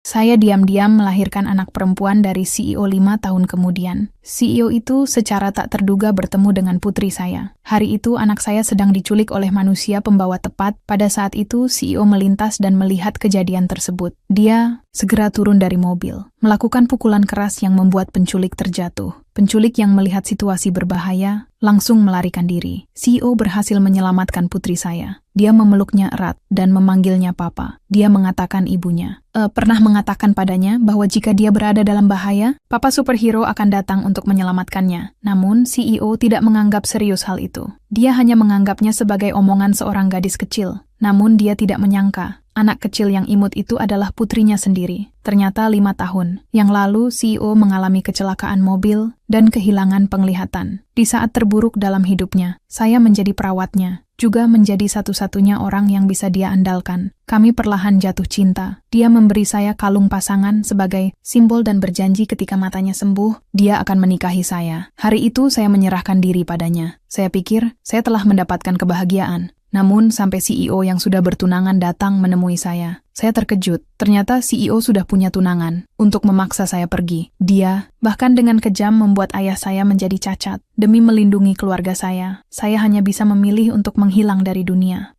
Saya diam-diam melahirkan anak perempuan dari CEO 5 tahun kemudian. CEO itu secara tak terduga bertemu dengan putri saya. Hari itu anak saya sedang diculik oleh manusia pembawa tepat. Pada saat itu CEO melintas dan melihat kejadian tersebut. Dia segera turun dari mobil, melakukan pukulan keras yang membuat penculik terjatuh. Penculik yang melihat situasi berbahaya langsung melarikan diri. CEO berhasil menyelamatkan putri saya. Dia memeluknya erat dan memanggilnya papa. Dia mengatakan ibunya pernah mengatakan padanya bahwa jika dia berada dalam bahaya, papa superhero akan datang untuk menyelamatkannya. Namun CEO tidak menganggap serius hal itu. Dia hanya menganggapnya sebagai omongan seorang gadis kecil. Namun dia tidak menyangka anak kecil yang imut itu adalah putrinya sendiri. Ternyata 5 tahun yang lalu CEO mengalami kecelakaan mobil dan kehilangan penglihatan. Di saat terburuk dalam hidupnya, saya menjadi perawatnya, juga menjadi satu-satunya orang yang bisa dia andalkan. Kami perlahan jatuh cinta. Dia memberi saya kalung pasangan sebagai simbol dan berjanji ketika matanya sembuh, dia akan menikahi saya. Hari itu saya menyerahkan diri padanya. Saya pikir saya telah mendapatkan kebahagiaan. Namun sampai CEO yang sudah bertunangan datang menemui saya. Saya terkejut. Ternyata CEO sudah punya tunangan untuk memaksa saya pergi. Dia bahkan dengan kejam membuat ayah saya menjadi cacat. Demi melindungi keluarga saya hanya bisa memilih untuk menghilang dari dunia.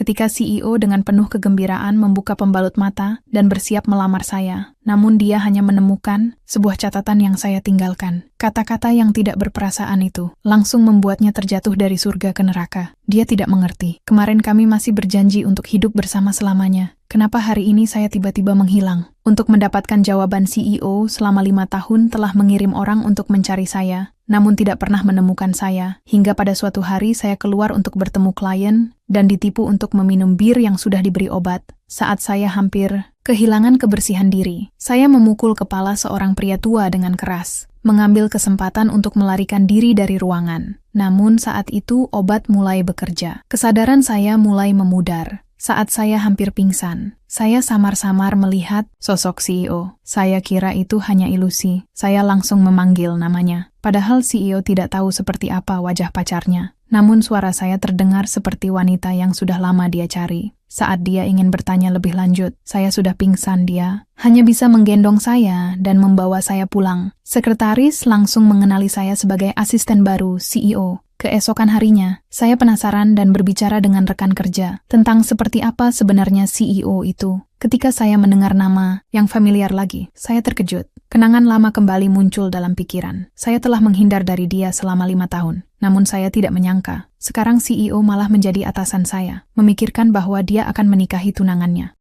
Ketika CEO dengan penuh kegembiraan membuka pembalut mata dan bersiap melamar saya. Namun dia hanya menemukan sebuah catatan yang saya tinggalkan. Kata-kata yang tidak berperasaan itu langsung membuatnya terjatuh dari surga ke neraka. Dia tidak mengerti. Kemarin kami masih berjanji untuk hidup bersama selamanya. Kenapa hari ini saya tiba-tiba menghilang? Untuk mendapatkan jawaban, CEO selama 5 tahun telah mengirim orang untuk mencari saya, namun tidak pernah menemukan saya. Hingga pada suatu hari saya keluar untuk bertemu klien dan ditipu untuk meminum bir yang sudah diberi obat. Saat saya hampir kehilangan kebersihan diri, saya memukul kepala seorang pria tua dengan keras, mengambil kesempatan untuk melarikan diri dari ruangan. Namun saat itu obat mulai bekerja. Kesadaran saya mulai memudar. Saat saya hampir pingsan, saya samar-samar melihat sosok CEO. Saya kira itu hanya ilusi. Saya langsung memanggil namanya. Padahal CEO tidak tahu seperti apa wajah pacarnya. Namun suara saya terdengar seperti wanita yang sudah lama dia cari. Saat dia ingin bertanya lebih lanjut, saya sudah pingsan. Dia hanya bisa menggendong saya dan membawa saya pulang. Sekretaris langsung mengenali saya sebagai asisten baru CEO. Keesokan harinya, saya penasaran dan berbicara dengan rekan kerja tentang seperti apa sebenarnya CEO itu. Ketika saya mendengar nama yang familiar lagi, saya terkejut. Kenangan lama kembali muncul dalam pikiran. Saya telah menghindar dari dia selama 5 tahun. Namun saya tidak menyangka, sekarang CEO malah menjadi atasan saya, memikirkan bahwa dia akan menikahi tunangannya.